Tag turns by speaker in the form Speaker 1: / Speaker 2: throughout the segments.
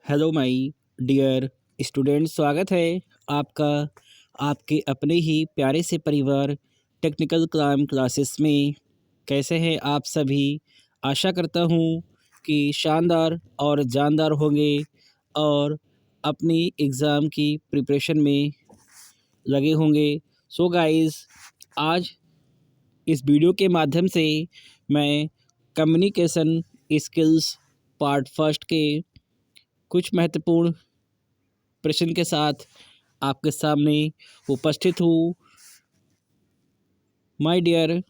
Speaker 1: Hello my dear student, स्वागत है आपका आपके अपने ही प्यारे से परिवार टेक्निकल क्लाइम क्लासेस में। कैसे हैं आप सभी? आशा करता हूँ कि शानदार और जानदार होंगे और अपनी एग्ज़ाम की प्रिपरेशन में लगे होंगे। सो गाइस, आज इस वीडियो के माध्यम से मैं कम्युनिकेशन स्किल्स पार्ट फर्स्ट के कुछ महत्वपूर्ण प्रश्न के साथ आपके सामने उपस्थित हूँ। माय डियर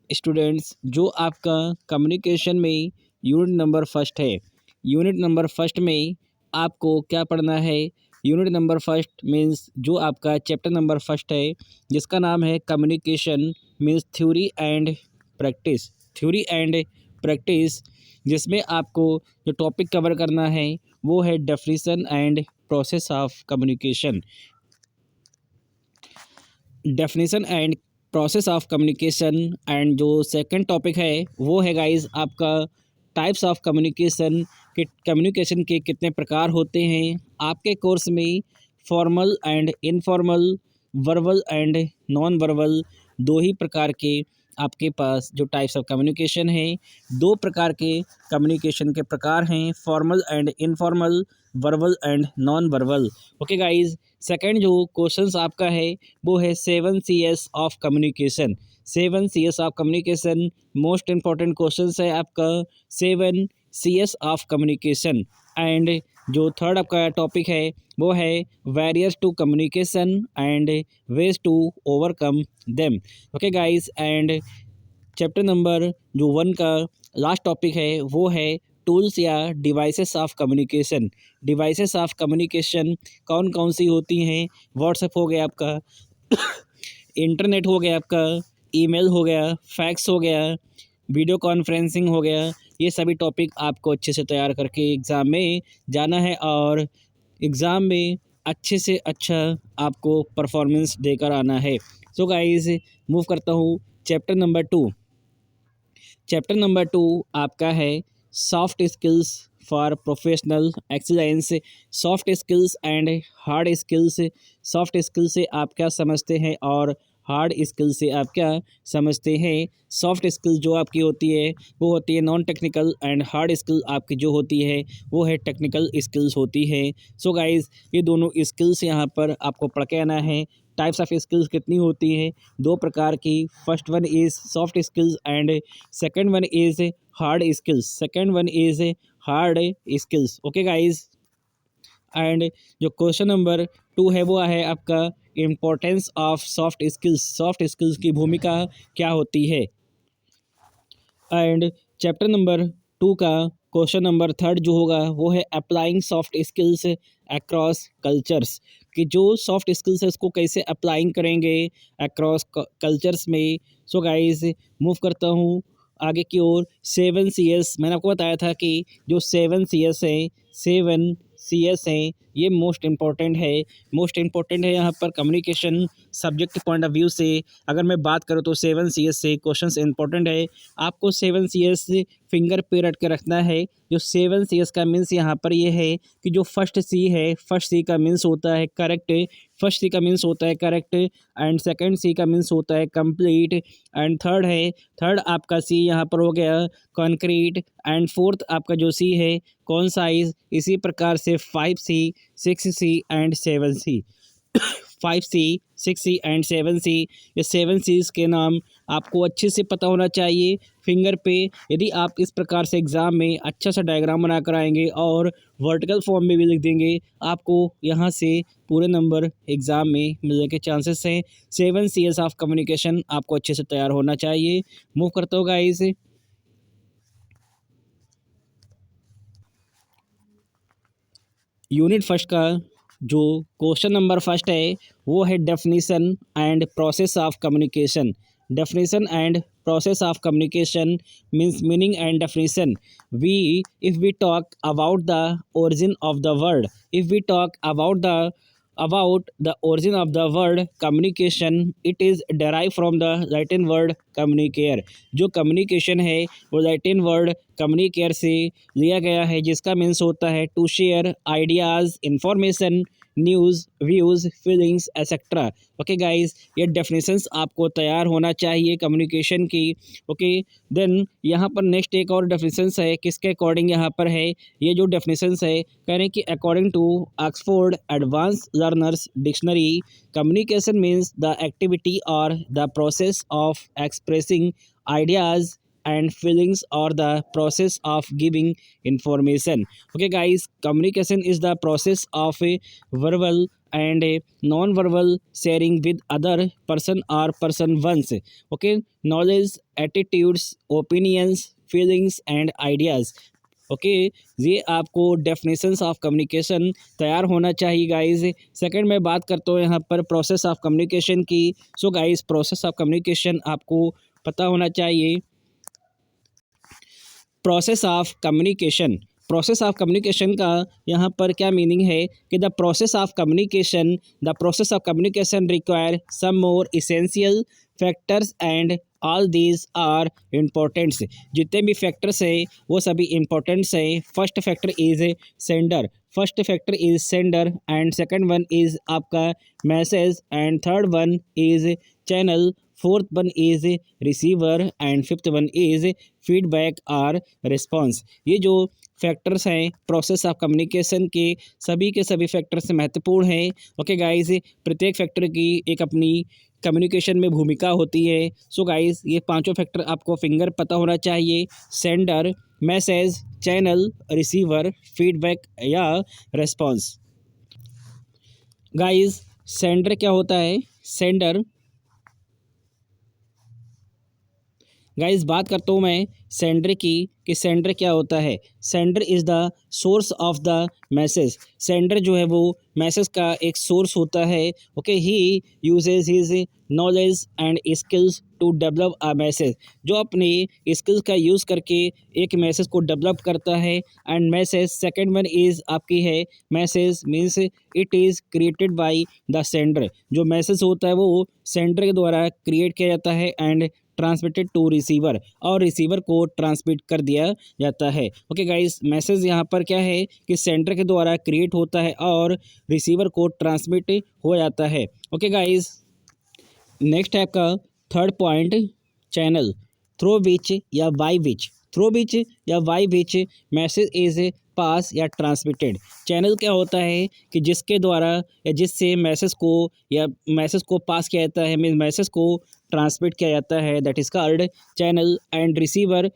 Speaker 1: स्टूडेंट्स, जो आपका कम्युनिकेशन में यूनिट नंबर फर्स्ट है, यूनिट नंबर फर्स्ट में आपको क्या पढ़ना है? यूनिट नंबर फर्स्ट मीन्स जो आपका चैप्टर नंबर फर्स्ट है, जिसका नाम है communication means theory and practice. Theory and practice, जिसमें आपको जो टॉपिक कवर करना है वो है definition and process of communication. Definition and process of communication. And जो सेकंड टॉपिक है वो है गाइस आपका टाइप्स ऑफ कम्युनिकेशन के कम्युनिकेशन के कितने प्रकार होते हैं। आपके कोर्स में formal and informal, verbal and non verbal, दो ही प्रकार के आपके पास जो टाइप्स ऑफ कम्युनिकेशन है, दो प्रकार के कम्युनिकेशन के प्रकार हैं, formal and informal, verbal and non verbal. Okay guys, second जो क्वेश्चंस आपका है वो है 7 CS of communication. 7 CS of communication most important questions है आपका 7 CS ऑफ कम्युनिकेशन। एंड जो थर्ड आपका टॉपिक है वो है barriers to communication and ways to overcome them. Okay guys, and chapter number जो 1 का लास्ट टॉपिक है वो है टूल्स या devices of communication. Devices of communication कौन कौन सी होती हैं? व्हाट्सएप हो गया आपका, इंटरनेट हो गया आपका, ईमेल हो गया, फैक्स हो गया, वीडियो कॉन्फ्रेंसिंग हो गया। ये सभी टॉपिक आपको अच्छे से तैयार करके एग्ज़ाम में जाना है और एग्ज़ाम में अच्छे से अच्छा आपको परफॉर्मेंस देकर आना है। सो गाइस, मूव करता हूँ चैप्टर नंबर 2। चैप्टर नंबर 2 आपका है soft skills for professional excellence. Soft skills and hard skills. Soft skill से आप क्या समझते हैं और हार्ड स्किल से आप क्या समझते हैं? सॉफ्ट स्किल जो आपकी होती है वो होती है non technical, and hard skill आपकी जो होती है वो है टेक्निकल स्किल्स होती है। सो गाइस, ये दोनों स्किल्स यहाँ पर आपको पढ़ के आना है। टाइप्स ऑफ स्किल्स कितनी होती हैं? दो प्रकार की। First one is soft skills and second one is hard skills. Second one is hard skills. Okay guys, and जो क्वेश्चन नंबर 2 है वो है आपका importance of soft skills. Soft skills की भूमिका क्या होती है? एंड चैप्टर नंबर 2 का क्वेश्चन नंबर 3 जो होगा वो है applying soft skills across cultures. कि जो सॉफ्ट स्किल्स है उसको कैसे अप्लाइंग करेंगे अक्रॉस कल्चर्स में। सो गाइस, मूव करता हूँ आगे की ओर। 7 CS मैंने आपको बताया था कि जो 7 CS है, 7 CS हैं, ये मोस्ट इम्पॉर्टेंट है। मोस्ट इम्पॉर्टेंट है यहाँ पर communication subject point of view से अगर मैं बात करूँ तो 7 CS से क्वेश्चंस इंपॉर्टेंट है। आपको 7 CS फिंगर पे रट के रखना है। जो 7 CS का मीन्स यहाँ पर ये है कि जो फर्स्ट सी है, फर्स्ट सी का मीन्स होता है करेक्ट, फर्स्ट सी का मीन्स होता है करेक्ट, एंड सेकंड सी का मीन्स होता है कंप्लीट, एंड थर्ड है, थर्ड आपका सी यहाँ पर हो गया कॉन्क्रीट, एंड फोर्थ आपका जो सी है कॉन्साइज। इसी प्रकार से 5C, 6C and 7C। 5C, 6C and 7C, ये 7Cs के नाम आपको अच्छे से पता होना चाहिए फिंगर पे। यदि आप इस प्रकार से एग्ज़ाम में अच्छा सा डायग्राम बना कर आएंगे और वर्टिकल फॉर्म में भी लिख देंगे, आपको यहाँ से पूरे नंबर एग्ज़ाम में मिलने के चांसेस हैं। 7 CS ऑफ कम्युनिकेशन आपको अच्छे से तैयार होना चाहिए। मूव करता होगा इसे। यूनिट फर्स्ट का जो क्वेश्चन नंबर फर्स्ट है वो है definition and process of communication. Definition and process of communication means meaning and definition. We if we talk about the origin of the word, if we talk about the origin of the word communication, it is derived from the Latin word कम्युनिकेयर। जो communication है वो Latin word कम्युनिकेयर से लिया गया है, जिसका means होता है to share ideas, information, news, views, feelings etcetera. Okay guys, ये डेफिनेशंस आपको तैयार होना चाहिए कम्युनिकेशन की। ओके, देन यहाँ पर नेक्स्ट एक और डेफिनेशंस है, किसके अकॉर्डिंग यहाँ पर है ये जो डेफिनेशंस है, कह रहे हैं कि according to Oxford advance learners dictionary, communication means the activity और the process of expressing ideas and feelings or the process of giving information. Okay guys, communication is the process of a verbal and a non-verbal sharing with other person or person ones. Okay, knowledge, attitudes, opinions, feelings and ideas. Okay, ये आपको definitions of communication तैयार होना चाहिए guys. Second मैं बात करता हूँ यहाँ पर प्रोसेस ऑफ कम्युनिकेशन की। So guys, process of communication आपको पता होना चाहिए। Process of communication, process of communication का यहाँ पर क्या मीनिंग है कि the process of communication require some more essential factors and all these are importants. जितने भी फैक्टर्स हैं वो सभी इम्पोर्टेंट्स हैं। First factor is sender and second one is आपका message and third one is channel, fourth one is receiver and fifth one is feedback और response. ये जो फैक्टर्स हैं प्रोसेस ऑफ कम्युनिकेशन के सभी फैक्टर्स महत्वपूर्ण हैं। ओके गाइस, प्रत्येक फैक्टर की एक अपनी कम्युनिकेशन में भूमिका होती है। सो गाइस, ये पांचों फैक्टर आपको फिंगर पता होना चाहिए: sender, message, channel, receiver, feedback या रिस्पॉन्स। गाइस, सेंडर क्या होता है? गाइस, बात करता हूँ मैं सेंडर की कि सेंडर क्या होता है। Sender is the source of the message. Sender जो है वो मैसेज का एक सोर्स होता है। Okay, he uses his knowledge and skills to develop a message. जो अपने स्किल्स का यूज़ करके एक मैसेज को डेवलप करता है। And message second one is आपकी है, message means it is created by the sender. जो मैसेज होता है वो सेंडर के द्वारा क्रिएट किया जाता है एंड ट्रांसमिटेड टू रिसीवर, और रिसीवर को ट्रांसमिट कर दिया जाता है। ओके गाइस, मैसेज यहाँ पर क्या है कि सेंडर के द्वारा क्रिएट होता है और रिसीवर को ट्रांसमिट हो जाता है। ओके गाइस, नेक्स्ट है आपका third point, channel, through which या by which message is pass या ट्रांसमिटेड। चैनल क्या होता है कि जिसके द्वारा या जिससे मैसेज को पास किया जाता है, मीन मैसेज को ट्रांसमिट किया जाता है, that is called channel. And receiver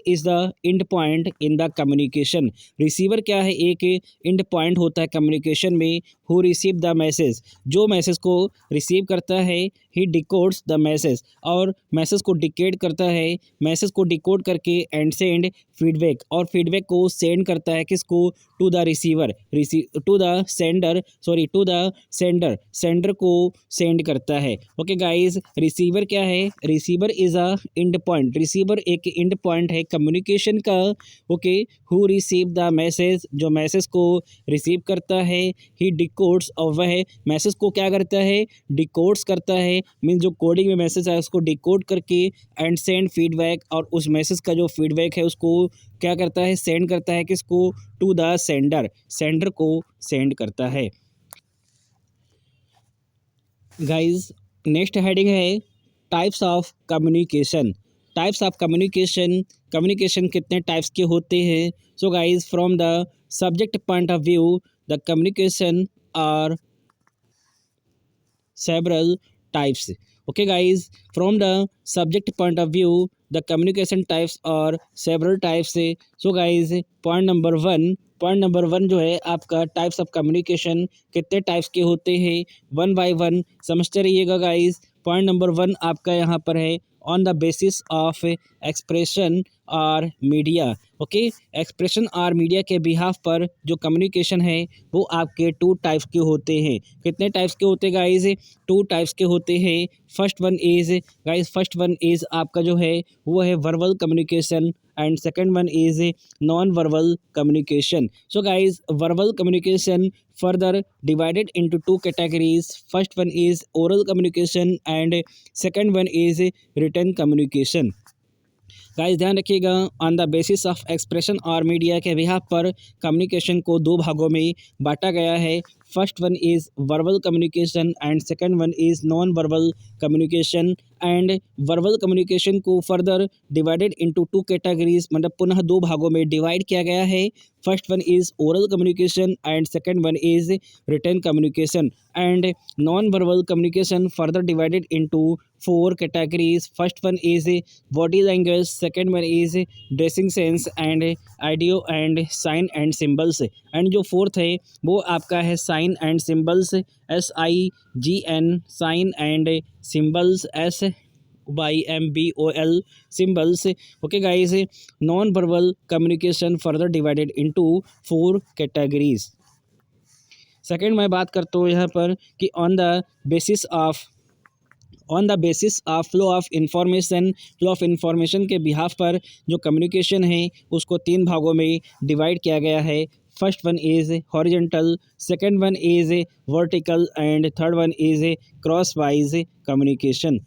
Speaker 1: is the end point in the communication. Receiver क्या है? एक एंड पॉइंट होता है कम्युनिकेशन में। हु रिसीव द मैसेज, जो मैसेज को रिसीव करता है, ही डिकोड्स द मैसेज, और मैसेज को डिकोड करता है, मैसेज को डिकोड करके एंड सेंड फीडबैक, और फीडबैक को सेंड करता है किसको? To the receiver, to the sender को सेंड करता है। ओके गाइज, रिसीवर क्या है? Receiver is a and point. Receiver एक एंड पॉइंट है कम्युनिकेशन का। Okay, who receive the message, जो मैसेज को रिसीव करता है, ही डिकोड्स, और वह मैसेज को क्या करता है? डिकोड्स करता है, मीन जो कोडिंग में मैसेज है उसको डिकोड करके एंड सेंड फीडबैक, और उस मैसेज का जो फीडबैक है उसको क्या करता है? सेंड करता है किसको? टू द सेंडर को सेंड करता है। गाइज, नेक्स्ट हेडिंग है टाइप्स ऑफ कम्युनिकेशन। कम्युनिकेशन कितने टाइप्स के होते हैं? So guys, from the subject point of view, the communication are several types. Okay guys, from the subject point of view, the communication types are several types. So guys, point number one जो है आपका types of communication कितने types के होते हैं, one by one समझते रहिएगा guys. Point number 1 आपका यहाँ पर है, on the basis of expression और मीडिया। ओके, एक्सप्रेशन और मीडिया के बिहाफ पर जो कम्युनिकेशन है वो आपके टू टाइप्स के होते हैं। कितने टाइप्स के होते हैं गाइज? टू टाइप्स के होते हैं। फर्स्ट वन इज़ आपका जो है वो है verbal communication and second one is non verbal communication. So guys, verbal communication further divided into two categories. First one is oral communication and second one is written communication. Guys ध्यान रखिएगा, on the basis of expression और media के behalf पर communication को दो भागों में बांटा गया है। First one is verbal communication and second one is non verbal communication. And verbal communication को further divided into two categories, मतलब पुनः दो भागों में डिवाइड किया गया है। First one is oral communication and second one is written communication. And non verbal communication further divided into four categories. First one is body language, second one is dressing sense and audio and sign and symbols. And जो fourth है वो आपका है sign and symbols, SIGN, sign and symbols, SYMBOL, symbols. Okay guys, non verbal communication further divided into four categories. Second मैं बात करता हूँ यहाँ पर कि on the basis of flow of information के बिहाफ पर जो कम्युनिकेशन है उसको तीन भागों में डिवाइड किया गया है। First one is horizontal, second one is vertical and third one is cross wise communication.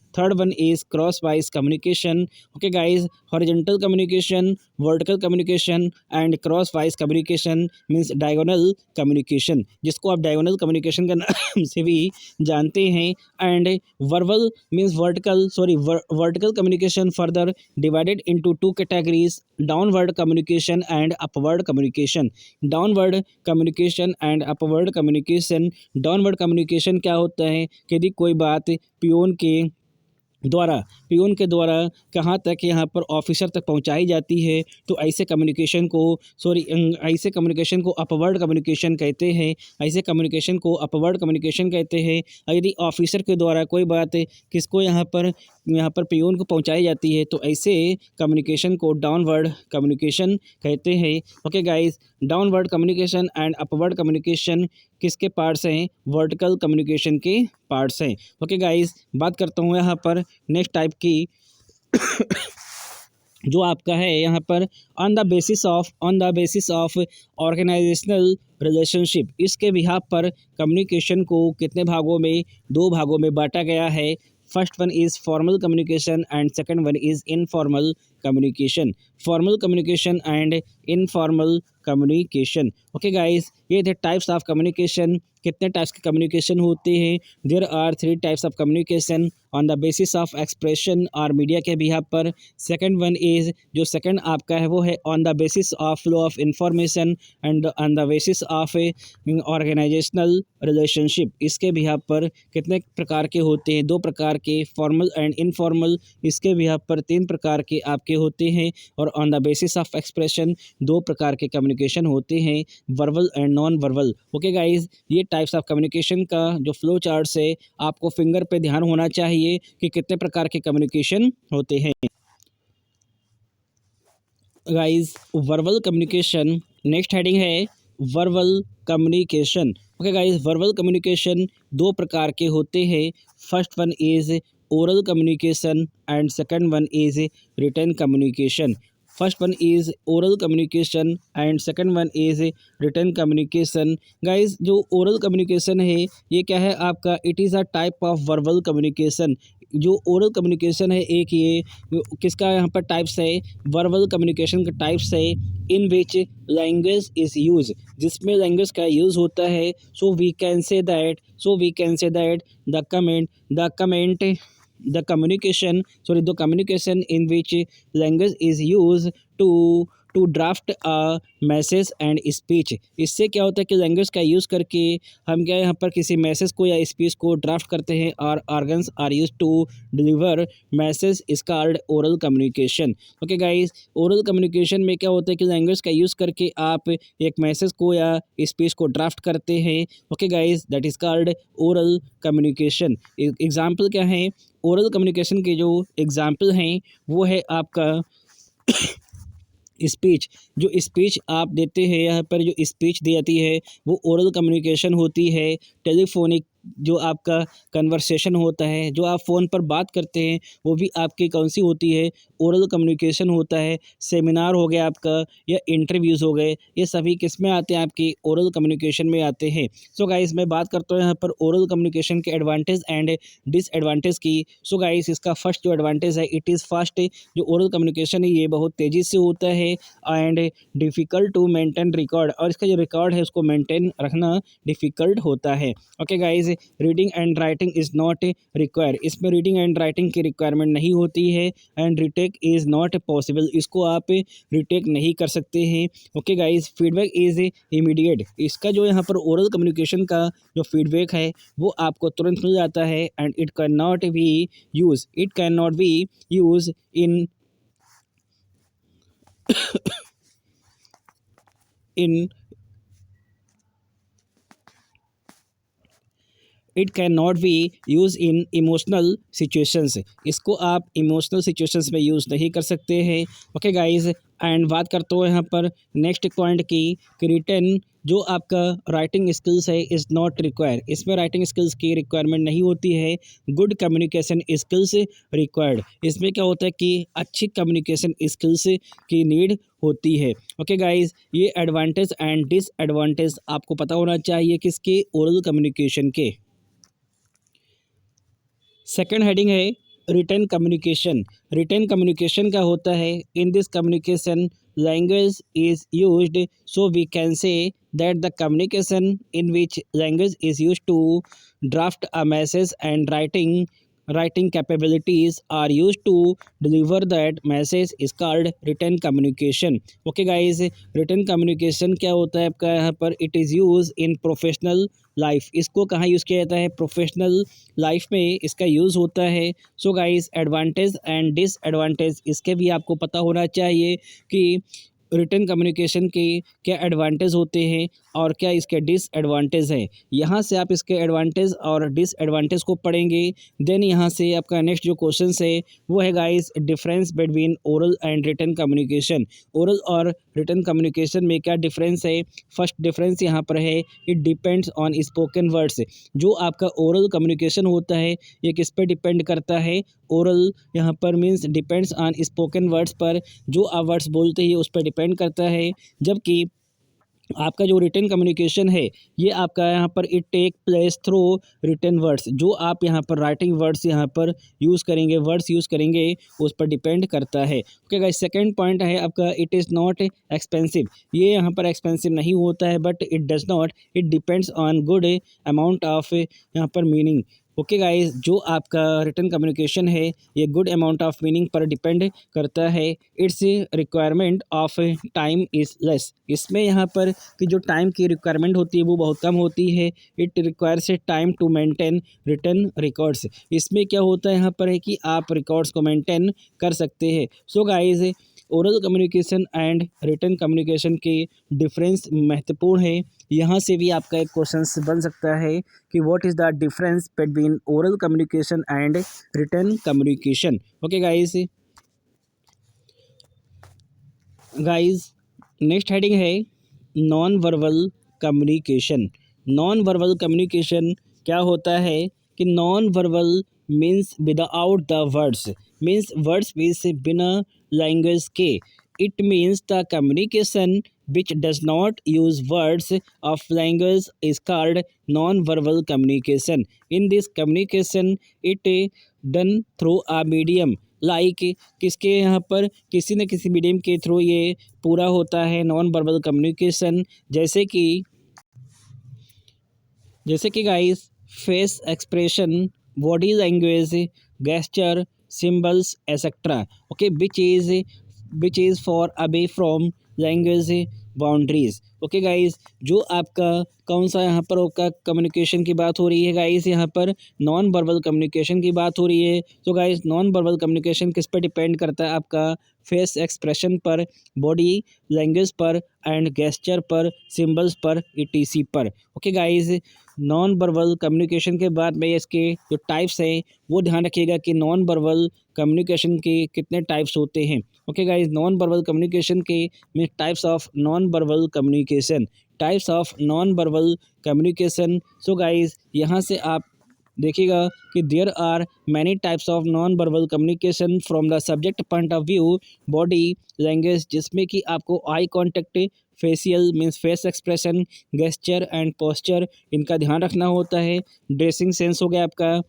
Speaker 1: Okay guys, horizontal communication, vertical communication and cross wise communication means diagonal communication, जिसको आप डायगोनल कम्युनिकेशन का नाम से भी जानते हैं। And verbal means vertical communication further divided into two categories, downward communication and upward communication. Downward communication and upward communication. Downward communication क्या होता है कि यदि कोई बात पियोन के द्वारा कहाँ तक यहाँ पर ऑफिसर तक पहुँचाई जाती है तो ऐसे कम्युनिकेशन को अपवर्ड कम्युनिकेशन कहते हैं। और यदि ऑफिसर के द्वारा कोई बात किसको यहाँ पर पियोन को पहुँचाई जाती है तो ऐसे कम्युनिकेशन को डाउनवर्ड कम्युनिकेशन कहते हैं। Okay guys, downward communication and upward communication किसके पार्ट्स हैं? वर्टिकल कम्युनिकेशन के पार्ट्स हैं। ओके गाइज, बात करता हूँ यहाँ पर नेक्स्ट टाइप की जो आपका है यहाँ पर on the basis of organisational relationship. इसके बिहाफ पर कम्युनिकेशन को कितने भागों में? दो भागों में बांटा गया है। First one is formal communication and second one is informal communication. Formal communication and informal communication. Okay guys, ये थे टाइप्स ऑफ कम्युनिकेशन। कितने टाइप्स के कम्युनिकेशन होते हैं? There are 3 types of communication on the basis of expression और media के behalf पर। Second one is, जो सेकंड आपका है वो है on the basis of flow of information and on the basis of organisational relationship. इसके बिहाफ पर कितने प्रकार के होते हैं? 2 प्रकार के, फॉर्मल एंड इनफॉर्मल। इसके बिहाफ पर 3 प्रकार के आपके होते हैं। और on the basis of expression 2 प्रकार के कम्युनिकेशन होते हैं, verbal and non verbal. Okay guys, ये टाइप्स ऑफ कम्युनिकेशन का जो फ्लो चार्ट है आपको फिंगर पे ध्यान होना चाहिए कि कितने प्रकार के कम्युनिकेशन होते हैं। Guys, verbal communication, next heading है verbal communication. Okay guys, verbal communication 2 प्रकार के होते हैं। First one is oral communication and second one is written communication. First one is oral communication and second one is written communication. Guys, जो oral communication है ये क्या है आपका? It is a type of verbal communication. जो oral communication है एक ये किसका यहाँ पर टाइप्स है? वर्बल कम्युनिकेशन का टाइप्स है in which language is use, जिसमें लैंग्वेज का यूज़ होता है। So we can say that the communication in which language is used to draft a message and speech। इससे क्या होता है कि लैंग्वेज का यूज़ करके हम क्या यहाँ पर किसी मैसेज को या स्पीच को ड्राफ्ट करते हैं और organs are use to deliver message is called oral communication. Okay guys, oral communication में क्या होता है कि लैंग्वेज का यूज़ करके आप एक मैसेज को या स्पीच को ड्राफ्ट करते हैं। Okay guys, that is called oral communication. Example क्या है? ओरल कम्युनिकेशन के जो एग्जाम्पल हैं वो है आपका स्पीच, जो स्पीच आप देते हैं, यहाँ पर जो स्पीच दी जाती है वो ओरल कम्युनिकेशन होती है। टेलीफोनिक जो आपका कन्वर्सेशन होता है, जो आप फ़ोन पर बात करते हैं, वो भी आपकी कौन सी होती है, ओरल कम्युनिकेशन होता है। सेमिनार हो गया आपका या इंटरव्यूज़ हो गए, ये सभी किस में आते हैं, आपकी ओरल कम्युनिकेशन में आते हैं। सो गाइस मैं बात करता हूँ यहाँ पर ओरल कम्युनिकेशन के एडवांटेज एंड डिसएडवांटेज की। सो गाइस इसका फर्स्ट जो एडवांटेज है, इट इज़ फास्ट। जो ओरल कम्युनिकेशन है ये बहुत तेज़ी से होता है and difficult to maintain record, और इसका जो रिकॉर्ड है उसको मेंटेन रखना डिफ़िकल्ट होता है। Okay guys, reading and writing is not require, इसमें रीडिंग एंड राइटिंग की रिक्वायरमेंट नहीं होती है and retake is not possible, इसको आप रीटेक नहीं कर सकते हैं। Okay guys, feedback is immediate, इसका जो यहाँ पर ओरल कम्युनिकेशन का जो फीडबैक है वो आपको तुरंत मिल जाता है and it can not be use in it can not be use in emotional situations, इसको आप इमोशनल सिचुएशंस में यूज़ नहीं कर सकते हैं। ओके गाइस, एंड बात करते हो यहाँ पर नेक्स्ट पॉइंट की कि रिटन जो आपका राइटिंग स्किल्स है इज़ नॉट रिक्वायर, इसमें राइटिंग स्किल्स की रिक्वायरमेंट नहीं होती है। गुड कम्युनिकेशन स्किल्स रिक्वायर्ड, इसमें क्या होता है कि अच्छी कम्युनिकेशन स्किल्स की नीड होती है। ओके गाइस, ये एडवांटेज एंड डिसएडवांटेज आपको पता होना चाहिए किसके, ओरल कम्युनिकेशन के। सेकंड हेडिंग है रिटन कम्युनिकेशन। रिटन कम्युनिकेशन का होता है, in this communication language is used, so we can say that the communication in which language is used to draft a message and writing capabilities are used to deliver that message is called written communication. Okay guys, written communication क्या होता है आपका यहाँ पर, it is used in professional life, इसको कहाँ use किया जाता है, प्रोफेशनल लाइफ में इसका यूज़ होता है। So guys, advantage and disadvantage इसके भी आपको पता होना चाहिए कि रिटन कम्युनिकेशन के क्या एडवांटेज होते हैं और क्या इसके डिसएडवांटेज हैं। यहाँ से आप इसके एडवांटेज और डिसएडवांटेज को पढ़ेंगे। देन यहाँ से आपका नेक्स्ट जो क्वेश्चन है वो है guys, difference between oral and written communication, oral और रिटन कम्युनिकेशन में क्या डिफरेंस है। फर्स्ट डिफरेंस यहाँ पर है, it depends on spoken words, जो आपका ओरल कम्युनिकेशन होता है ये किस पे डिपेंड करता है, ओरल यहाँ पर means depends on spoken words पर, जो आप वर्ड्स बोलते हैं उस पर डिपेंड करता है। जबकि आपका जो रिटन कम्युनिकेशन है ये आपका यहाँ पर it take place through written words, जो आप यहाँ पर राइटिंग वर्ड्स यहाँ पर यूज़ करेंगे, वर्ड्स यूज़ करेंगे उस पर डिपेंड करता है। ओके गाइस, सेकंड पॉइंट है आपका, इट इज़ नॉट एक्सपेंसिव, ये यहाँ पर एक्सपेंसिव नहीं होता है, but it does not, it depends on good amount of यहाँ पर मीनिंग। ओके गाइस, जो आपका रिटन कम्युनिकेशन है ये गुड अमाउंट ऑफ मीनिंग पर डिपेंड करता है। It's requirement of time is less, इसमें यहाँ पर कि जो टाइम की रिक्वायरमेंट होती है वो बहुत कम होती है। It requires a time to maintain written records, इसमें क्या होता है यहाँ पर है कि आप रिकॉर्ड्स को मेंटेन कर सकते हैं। So guys, oral communication and written communication के डिफरेंस महत्वपूर्ण है। यहाँ से भी आपका एक क्वेश्चन बन सकता है कि what is the difference between oral communication and written communication. Okay guys, next heading है non verbal communication. Non verbal communication क्या होता है कि non verbal means without the words, means words means बिना लैंग्वेज के। It means the communication which does not use words of language is called non-verbal communication. In this communication, it done through a medium like किसके यहाँ पर किसी न किसी medium के through ये पूरा होता है नॉन वर्बल कम्युनिकेशन, जैसे कि guys face expression, body language, gesture, symbols etcetera. Okay, which is for away from language boundaries. Okay guys, जो आपका कौन सा यहाँ पर आपका कम्युनिकेशन की बात हो रही है गाइस, यहाँ पर नॉन वर्बल कम्युनिकेशन की बात हो रही है। तो गाइस, नॉन वर्बल कम्युनिकेशन किस पर डिपेंड करता है, आपका फेस एक्सप्रेशन पर, बॉडी लैंग्वेज पर एंड गेस्चर पर, सिंबल्स पर, ईटीसी पर। Okay guys, non verbal communication के बाद में इसके जो टाइप्स हैं वो ध्यान रखिएगा कि नॉन वर्बल कम्युनिकेशन के कितने टाइप्स होते हैं। Okay guys, non verbal communication के mean types of non verbal communication, types of non verbal communication. So guys, यहाँ से आप देखिएगा कि there are many types of non verbal communication from the subject point of view, body language, जिसमें कि आपको eye contact, facial means face expression, gesture and posture, इनका ध्यान रखना होता है। ड्रेसिंग सेंस हो गया आपका,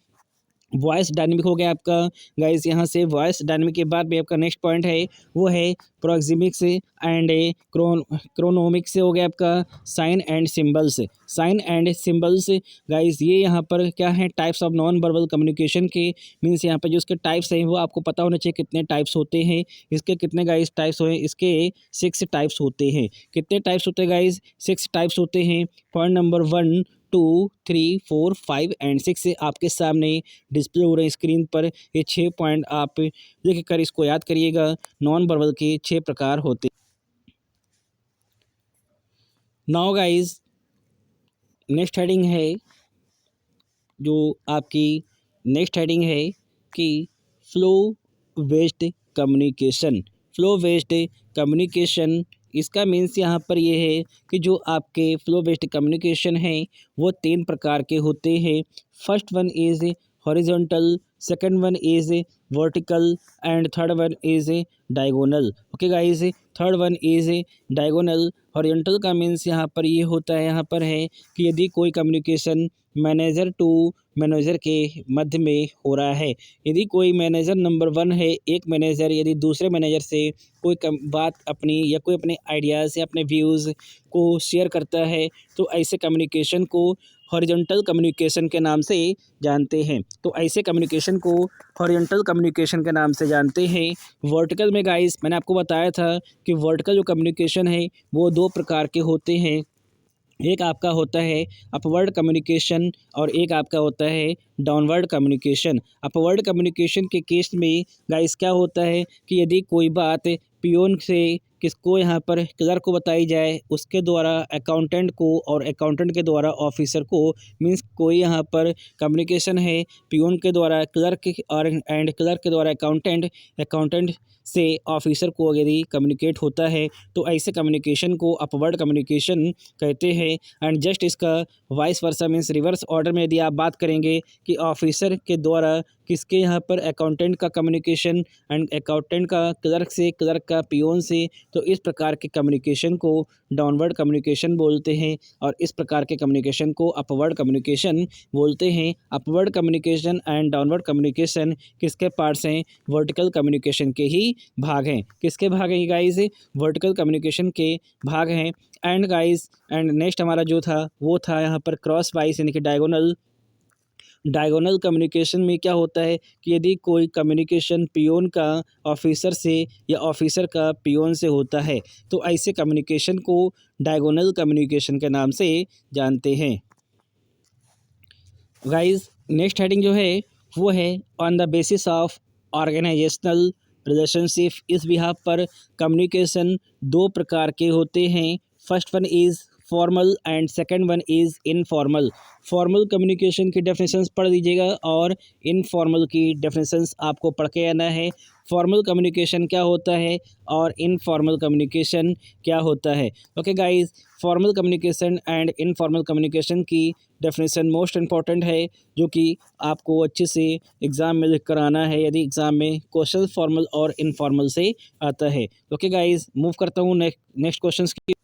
Speaker 1: वॉइस डायनेमिक हो गया आपका। गाइस, यहाँ से वॉइस डायनेमिक के बाद भी आपका नेक्स्ट पॉइंट है वो है प्रोक्सिमिक्स एंड क्रोनोमिक्स हो गया आपका, sign and symbols, sign and symbols. Guys, ये यहाँ पर क्या है, types of non verbal communication के, मीन्स यहाँ पर जो उसके टाइप्स हैं वो आपको पता होना चाहिए कितने टाइप्स होते हैं। इसके कितने गाइस टाइप्स हुए, इसके 6 टाइप्स होते हैं। कितने टाइप्स होते हैं गाइस, 6 टाइप्स होते हैं। पॉइंट नंबर 1, 2, 3, 4, 5 एंड 6 आपके सामने डिस्प्ले हो रहे हैं स्क्रीन पर। ये 6 पॉइंट आप लिख कर इसको याद करिएगा, नॉन वर्बल के 6 प्रकार होते। नाउ गाइस, नेक्स्ट हेडिंग है जो आपकी नेक्स्ट हेडिंग है कि flow based communication. Flow based communication, इसका मीन्स यहाँ पर ये है कि जो आपके फ्लो बेस्ड कम्युनिकेशन है वो 3 प्रकार के होते हैं। First one is horizontal, second one is vertical and third one is diagonal. Okay guys, third one is diagonal. Horizontal का मीन्स यहाँ पर ये होता है, यहाँ पर है कि यदि कोई कम्युनिकेशन मैनेजर टू मैनेजर के मध्य में हो रहा है, यदि कोई मैनेजर नंबर 1 है, एक मैनेजर यदि दूसरे मैनेजर से कोई बात अपनी या कोई अपने आइडियाज़ या अपने व्यूज़ को शेयर करता है, तो ऐसे कम्युनिकेशन को हॉरिजॉन्टल कम्युनिकेशन के नाम से जानते हैं। तो ऐसे कम्युनिकेशन को हॉरिजॉन्टल कम्युनिकेशन के नाम से जानते हैं। वर्टिकल में गाइस, मैंने आपको बताया था कि वर्टिकल जो कम्युनिकेशन है वो 2 प्रकार के होते हैं। एक आपका होता है अपवर्ड कम्युनिकेशन और एक आपका होता है डाउनवर्ड कम्युनिकेशन। अपवर्ड कम्युनिकेशन के केस में गाइस क्या होता है कि यदि कोई बात पियोन से किसको यहाँ पर क्लर्क को बताई जाए, उसके द्वारा अकाउंटेंट को और अकाउंटेंट के द्वारा ऑफिसर को, मीन्स कोई यहाँ पर कम्युनिकेशन है पियोन के द्वारा क्लर्क और एंड क्लर्क के द्वारा अकाउंटेंट, अकाउंटेंट से ऑफिसर को यदि कम्युनिकेट होता है तो ऐसे कम्युनिकेशन को अपवर्ड कम्युनिकेशन कहते हैं। एंड जस्ट इसका vice versa means reverse order में यदि आप बात करेंगे कि ऑफिसर के द्वारा किसके यहाँ पर अकाउंटेंट का कम्युनिकेशन एंड अकाउंटेंट का क्लर्क से, क्लर्क का पियोन से, तो इस प्रकार के कम्युनिकेशन को डाउनवर्ड कम्युनिकेशन बोलते हैं और इस प्रकार के कम्युनिकेशन को अपवर्ड कम्युनिकेशन बोलते हैं। Upward communication and downward communication किसके पार्ट्स हैं, वर्टिकल कम्युनिकेशन के ही भाग हैं। किसके भाग हैं गाइस, वर्टिकल कम्युनिकेशन के भाग हैं। एंड गाइस, एंड नेक्स्ट हमारा जो था वो था यहाँ पर क्रॉस वाइज यानी कि डायगोनल। डायगोनल कम्युनिकेशन में क्या होता है कि यदि कोई कम्युनिकेशन पियोन का ऑफिसर से या ऑफिसर का पियोन से होता है तो ऐसे कम्युनिकेशन को डायगोनल कम्युनिकेशन के नाम से जानते हैं। गाइस, नेक्स्ट हेडिंग जो है वो है on the basis of organisational relationship. इस बिहाफ पर कम्युनिकेशन 2 प्रकार के होते हैं। First one is formal and second one is informal. Formal communication की डेफिनेशंस पढ़ लीजिएगा और इनफॉर्मल की डेफिनेशंस आपको पढ़ के आना है। फॉर्मल कम्युनिकेशन क्या होता है और इनफॉर्मल कम्युनिकेशन क्या होता है। Okay guys, formal communication and informal communication की डेफिनेशन मोस्ट इम्पॉर्टेंट है जो कि आपको अच्छे से एग्ज़ाम में लिख कर आना है यदि एग्ज़ाम में क्वेश्चन फॉर्मल और इनफॉर्मल से आता है। ओके गाइस, मूव करता हूँ नेक्स्ट क्वेश्चन की।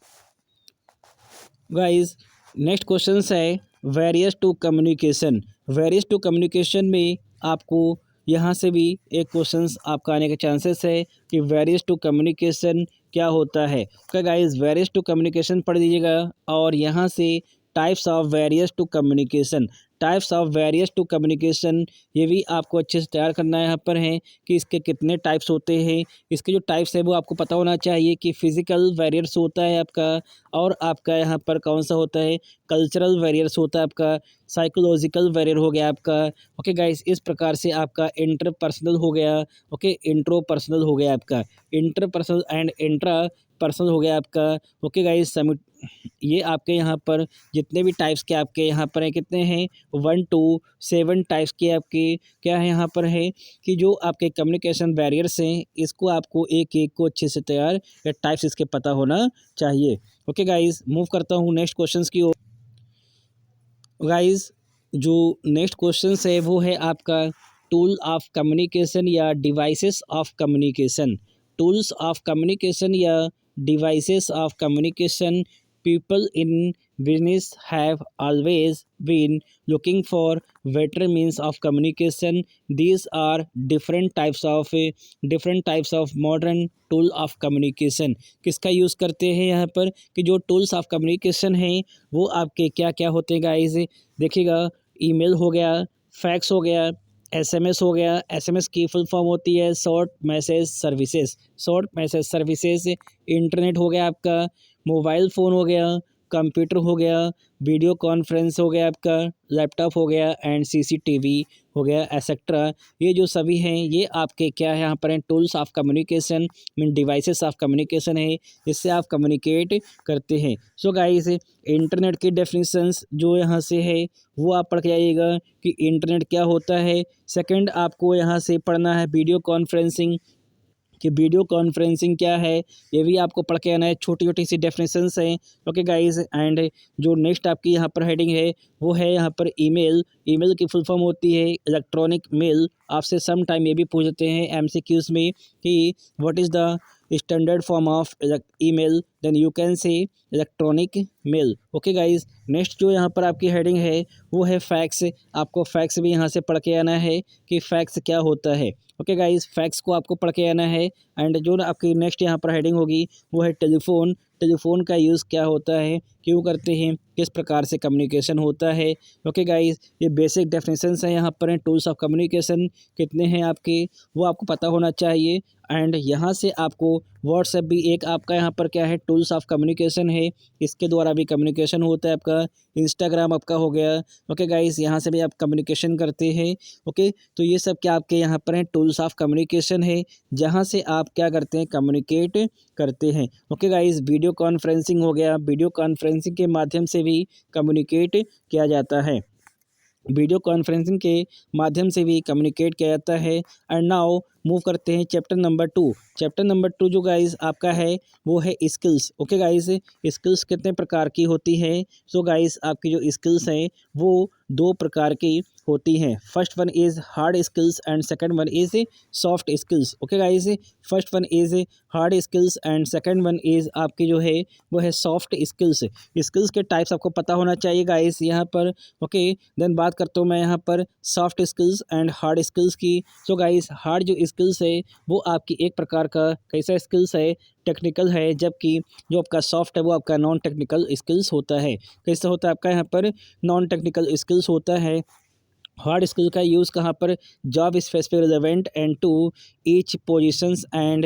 Speaker 1: गाइस, नेक्स्ट क्वेश्चन है barriers to communication. Barriers to communication में आपको यहाँ से भी एक क्वेश्चन आपका आने के चांसेस है कि वेरियस टू कम्युनिकेशन क्या होता है। क्या गाइस, वेरियस टू कम्युनिकेशन पढ़ लीजिएगा और यहाँ से types of barriers to communication, types of barriers to communication ये भी आपको अच्छे से तैयार करना है। यहाँ पर है कि इसके कितने टाइप्स होते हैं। इसके जो टाइप्स है वो आपको पता होना चाहिए कि फिजिकल वेरियर्स होता है आपका, और आपका यहाँ पर कौन सा होता है, कल्चरल वेरियर्स होता है आपका, साइकोलॉजिकल वेरियर हो गया आपका। ओके गाइस, इस प्रकार से आपका इंटरपर्सनल हो गया, ओके इंट्रो पर्सनल हो गया आपका, इंटरपर्सनल एंड इंट्रा पर्सनल हो गया आपका। ओके गाइस, ये आपके यहाँ पर जितने भी टाइप्स के आपके यहाँ पर हैं कितने हैं 1 to 7 टाइप्स के आपके क्या है यहाँ पर है कि जो आपके कम्युनिकेशन बैरियर्स हैं इसको आपको एक एक को अच्छे से तैयार या टाइप्स इसके पता होना चाहिए। ओके गाइज, मूव करता हूँ नेक्स्ट क्वेश्चंस की ओर। गाइज, जो नेक्स्ट क्वेश्चंस है वो है आपका टूल ऑफ कम्युनिकेशन या devices of communication. Tools of communication या devices of communication, people in business have always been looking for better means of communication. These are different types of modern tool of communication। किसका use करते हैं यहाँ पर कि जो tools of communication हैं वो आपके क्या क्या होते हैं गाइस। देखिएगा, ईमेल हो गया, फैक्स हो गया, एसएमएस हो गया। एसएमएस की फुल फॉर्म होती है short message services. Short message services. Internet हो गया आपका, मोबाइल फ़ोन हो गया, कंप्यूटर हो गया, वीडियो कॉन्फ्रेंस हो गया आपका, लैपटॉप हो गया एंड सीसीटीवी हो गया एसेट्रा। ये जो सभी हैं ये आपके क्या है यहाँ पर हैं tools of communication mean devices of communication है जिससे आप कम्युनिकेट करते हैं। सो गाइस, इंटरनेट की डेफिनेशंस जो यहाँ से है वो आप पढ़ के आइएगा कि इंटरनेट क्या होता है। सेकंड आपको यहाँ से पढ़ना है वीडियो कॉन्फ्रेंसिंग कि वीडियो कॉन्फ्रेंसिंग क्या है, ये भी आपको पढ़ के आना है। छोटी छोटी सी डेफिनेशंस हैं। ओके गाइस, एंड जो नेक्स्ट आपकी यहाँ पर हेडिंग है वो है यहाँ पर ईमेल। ईमेल की फुल फॉर्म होती है इलेक्ट्रॉनिक मेल। आपसे सम टाइम ये भी पूछते हैं एमसीक्यूज में कि what is the standard form of email, then you can say electronic mail. Okay guys, next जो यहाँ पर आपकी हेडिंग है वो है फैक्स। आपको फैक्स भी यहाँ से पढ़ के आना है कि फैक्स क्या होता है। ओके गाइस, फैक्स को आपको पढ़ के आना है। एंड जो आपकी नेक्स्ट यहाँ पर हेडिंग होगी वो है टेलीफोन। टेलीफोन का यूज़ क्या होता है, क्यों करते हैं, किस प्रकार से कम्युनिकेशन होता है। ओके गाइस, ये बेसिक डेफिनेशंस हैं यहाँ पर हैं टूल्स ऑफ कम्युनिकेशन कितने हैं आपके वो आपको पता होना चाहिए। एंड यहाँ से आपको व्हाट्सएप भी एक आपका यहाँ पर क्या है टूल्स ऑफ कम्युनिकेशन है, इसके द्वारा भी कम्युनिकेशन होता है आपका। इंस्टाग्राम आपका हो गया। ओके गाइस, यहाँ से भी आप कम्युनिकेशन करते हैं। ओके, तो ये सब क्या आपके यहाँ पर हैं टूल्स ऑफ कम्युनिकेशन है जहाँ से आप क्या करते हैं कम्युनिकेट करते हैं। ओके गाइस, वीडियो कॉन्फ्रेंसिंग हो गया। वीडियो कॉन्फ्रेंसिंग के माध्यम से भी कम्युनिकेट किया जाता है। वीडियो कॉन्फ्रेंसिंग के माध्यम से भी कम्युनिकेट किया जाता है। एंड नाउ मूव करते हैं चैप्टर नंबर 2। चैप्टर नंबर 2 जो गाइस आपका है वो है स्किल्स। ओके गाइस, स्किल्स कितने प्रकार की होती है। सो गाइस, आपकी जो स्किल्स हैं वो 2 प्रकार की होती हैं। First one is hard skills and second one is soft skills. Okay guys, first one is hard skills and second one is आपकी जो है वो है सॉफ्ट स्किल्स। स्किल्स के टाइप्स आपको पता होना चाहिए गाइस यहाँ पर। ओके, देन बात करता हूँ मैं यहाँ पर soft skills and hard skills की। सो गाइस, हार्ड जो स्किल्स है वो आपकी एक प्रकार का कैसा स्किल्स है, टेक्निकल है, जबकि जो आपका सॉफ्ट है वो आपका नॉन टेक्निकल स्किल्स होता है। कैसा होता है आपका यहाँ पर नॉन टेक्निकल स्किल्स होता है। हार्ड स्किल का यूज़ कहाँ पर, job specific relevant and to each positions and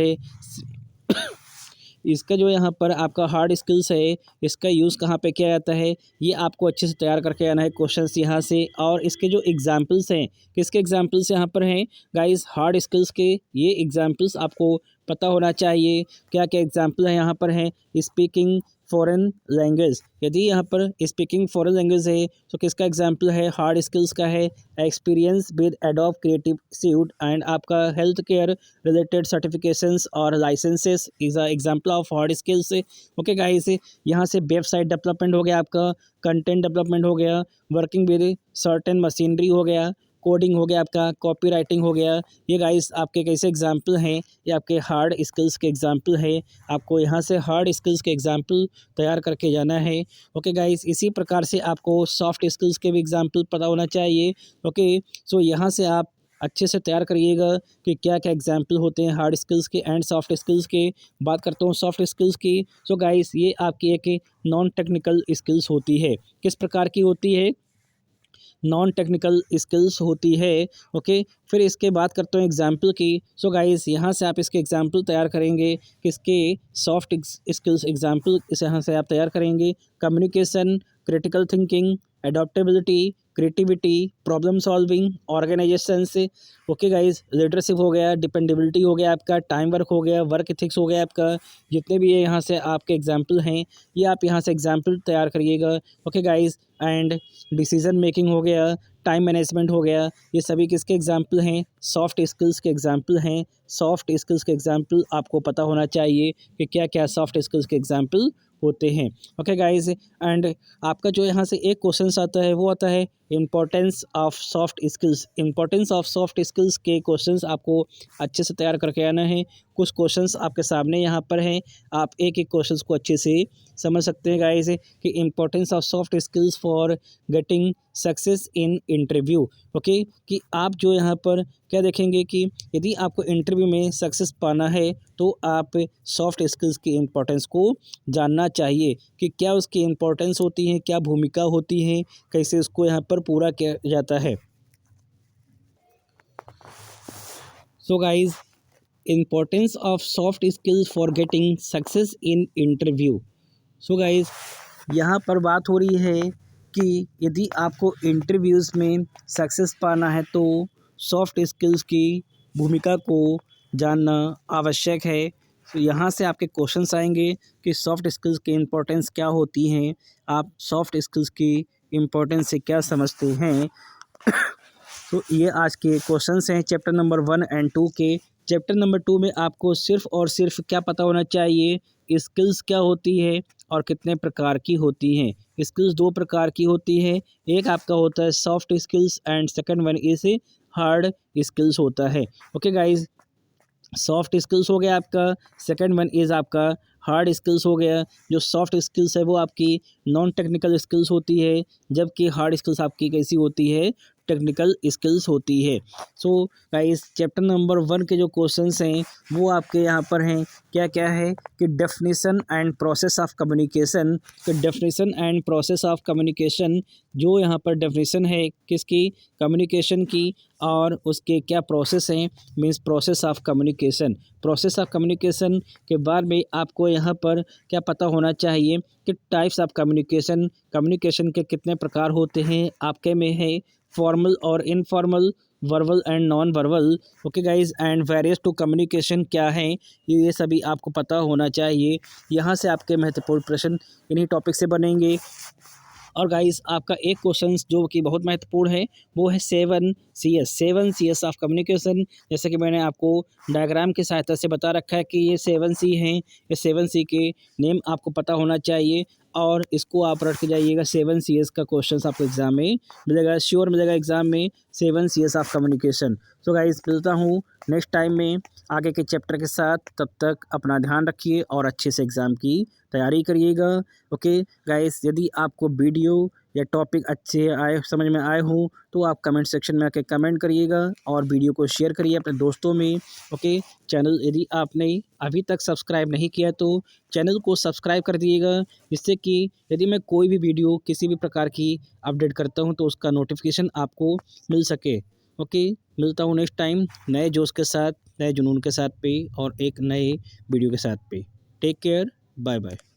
Speaker 1: इसका जो यहाँ पर आपका हार्ड स्किल्स है इसका यूज़ कहाँ पे किया जाता है ये आपको अच्छे से तैयार करके आना है क्वेश्चंस यहाँ से। और इसके जो एग्जांपल्स हैं, किसके एग्जांपल्स यहाँ पर हैं गाइस, हार्ड स्किल्स के ये एग्जांपल्स आपको पता होना चाहिए। क्या क्या एग्जांपल है यहाँ पर हैं, स्पीकिंग फॉरेन लैंग्वेज। यदि यहाँ पर स्पीकिंग फॉरेन लैंग्वेज है तो किसका एग्जांपल है, हार्ड स्किल्स का है। Experience with Adobe creative suite and आपका हेल्थ केयर रिलेटेड सर्टिफिकेशंस और licences is a example of hard skills. Okay guys, यहाँ से वेबसाइट डेवलपमेंट हो गया आपका, कंटेंट डेवलपमेंट हो गया, वर्किंग विद सर्टेन मशीनरी हो गया, कोडिंग हो गया आपका, कॉपी राइटिंग हो गया। ये गाइस आपके कैसे एग्जाम्पल हैं, ये आपके हार्ड स्किल्स के एग्जाम्पल है। आपको यहाँ से हार्ड स्किल्स के एग्जाम्पल तैयार करके जाना है। ओके गाइस, इसी प्रकार से आपको सॉफ्ट स्किल्स के भी एग्जाम्पल पता होना चाहिए। ओके, सो यहाँ से आप अच्छे से तैयार करिएगा कि क्या क्या एग्जाम्पल होते हैं हार्ड स्किल्स के एंड सॉफ्ट स्किल्स के। बात करता हूँ सॉफ्ट स्किल्स की। सो गाइस, ये आपकी एक नॉन टेक्निकल स्किल्स होती है। किस प्रकार की होती है, नॉन टेक्निकल स्किल्स होती है। ओके, फिर इसके बात करते हैं एग्जाम्पल की। सो गाइस, यहाँ से आप इसके एग्जाम्पल तैयार करेंगे, किसके सॉफ्ट स्किल्स एग्जाम्पल इस यहाँ से आप तैयार करेंगे। Communication, critical thinking, adaptability, creativity, problem solving, organisation से, ओके गाइज, लीडरशिप हो गया, डिपेंडेबिलिटी हो गया आपका, टाइम वर्क हो गया, वर्क एथिक्स हो गया आपका। जितने भी ये यहाँ से आपके एग्जाम्पल हैं, ये आप यहाँ से एग्जाम्पल तैयार करिएगा, okay guys. And decision making हो गया, टाइम मैनेजमेंट हो गया, ये सभी किसके एग्जाम्पल हैं? सॉफ्ट स्किल्स के एग्जाम्पल हैं। सॉफ्ट स्किल्स के एग्जाम्पल आपको पता होना चाहिए कि क्या क्या सॉफ्ट स्किल्स के एग्जाम्पल होते हैं, ओके गाइज। एंड आपका जो यहाँ से एक क्वेश्चन आता है वो आता है importance of soft skills. Importance of soft skills के क्वेश्चंस आपको अच्छे से तैयार करके आना है। कुछ क्वेश्चंस आपके सामने यहाँ पर हैं, आप एक एक क्वेश्चंस को अच्छे से समझ सकते हैं गाइस कि importance of soft skills for getting success in interview, okay. कि आप जो यहाँ पर क्या देखेंगे कि यदि आपको इंटरव्यू में सक्सेस पाना है तो आप सॉफ्ट स्किल्स की इम्पोर्टेंस को जानना चाहिए कि क्या उसकी इम्पोर्टेंस होती है, क्या भूमिका होती है, कैसे उसको यहाँ पर पूरा किया जाता है। So guys, importance of soft skills for getting success in interview. So guys, यहाँ पर बात हो रही है कि यदि आपको इंटरव्यूज़ में सक्सेस पाना है तो सॉफ्ट स्किल्स की भूमिका को जानना आवश्यक है। तो यहाँ से आपके क्वेश्चंस आएंगे कि सॉफ्ट स्किल्स की इम्पोर्टेंस क्या होती हैं, आप सॉफ्ट स्किल्स की इम्पोर्टेंस से क्या समझते हैं। तो ये आज के क्वेश्चंस हैं चैप्टर नंबर 1 एंड 2 के। चैप्टर नंबर 2 में आपको सिर्फ और सिर्फ क्या पता होना चाहिए, स्किल्स क्या होती है और कितने प्रकार की होती हैं। स्किल्स 2 प्रकार की होती है, एक आपका होता है soft skills and second one is hard skills होता है, ओके गाइज। सॉफ्ट स्किल्स हो गया आपका, सेकंड वन इज़ आपका हार्ड स्किल्स हो गया। जो सॉफ्ट स्किल्स है वो आपकी नॉन टेक्निकल स्किल्स होती है, जबकि हार्ड स्किल्स आपकी कैसी होती है, टेक्निकल स्किल्स होती है। सो गाइस, चैप्टर नंबर 1 के जो क्वेश्चंस हैं वो आपके यहाँ पर हैं, क्या क्या है कि definition and process of communication. तो definition and process of communication, जो यहाँ पर डेफिनेशन है किसकी, कम्युनिकेशन की, और उसके क्या प्रोसेस हैं, means process of communication. Process of communication के बाद में आपको यहाँ पर क्या पता होना चाहिए कि टाइप्स ऑफ कम्युनिकेशन, कम्युनिकेशन के कितने प्रकार होते हैं आपके में है, फॉर्मल और informal, verbal and non verbal, okay guys. And barriers to communication क्या है, ये सभी आपको पता होना चाहिए। यहाँ से आपके महत्वपूर्ण प्रश्न इन्हीं टॉपिक से बनेंगे। और गाइस, आपका एक क्वेश्चन जो कि बहुत महत्वपूर्ण है वो है 7 CS ऑफ कम्युनिकेशन। जैसे कि मैंने आपको डायग्राम की सहायता से बता रखा है कि ये 7C हैं, ये 7C के नेम आपको पता होना चाहिए और इसको आप रट के जाइएगा। 7CS का क्वेश्चन आपको एग्जाम में मिलेगा, श्योर मिलेगा एग्जाम में, 7CS ऑफ कम्युनिकेशन। तो गाइस, मिलता हूँ नेक्स्ट टाइम में आगे के चैप्टर के साथ। तब तक अपना ध्यान रखिए और अच्छे से एग्ज़ाम की तैयारी करिएगा, ओके गाइस। यदि आपको वीडियो या टॉपिक अच्छे आए, समझ में आए हों, तो आप कमेंट सेक्शन में आके कमेंट करिएगा और वीडियो को शेयर करिए अपने दोस्तों में, ओके। चैनल यदि आपने अभी तक सब्सक्राइब नहीं किया तो चैनल को सब्सक्राइब कर दिएगा, जिससे कि यदि मैं कोई भी वीडियो किसी भी प्रकार की अपडेट करता हूं तो उसका नोटिफिकेशन आपको मिल सके, ओके। मिलता हूँ नेक्स्ट टाइम नए जोश के साथ, नए जुनून के साथ पे और एक नए वीडियो के साथ पे। Take care, bye bye.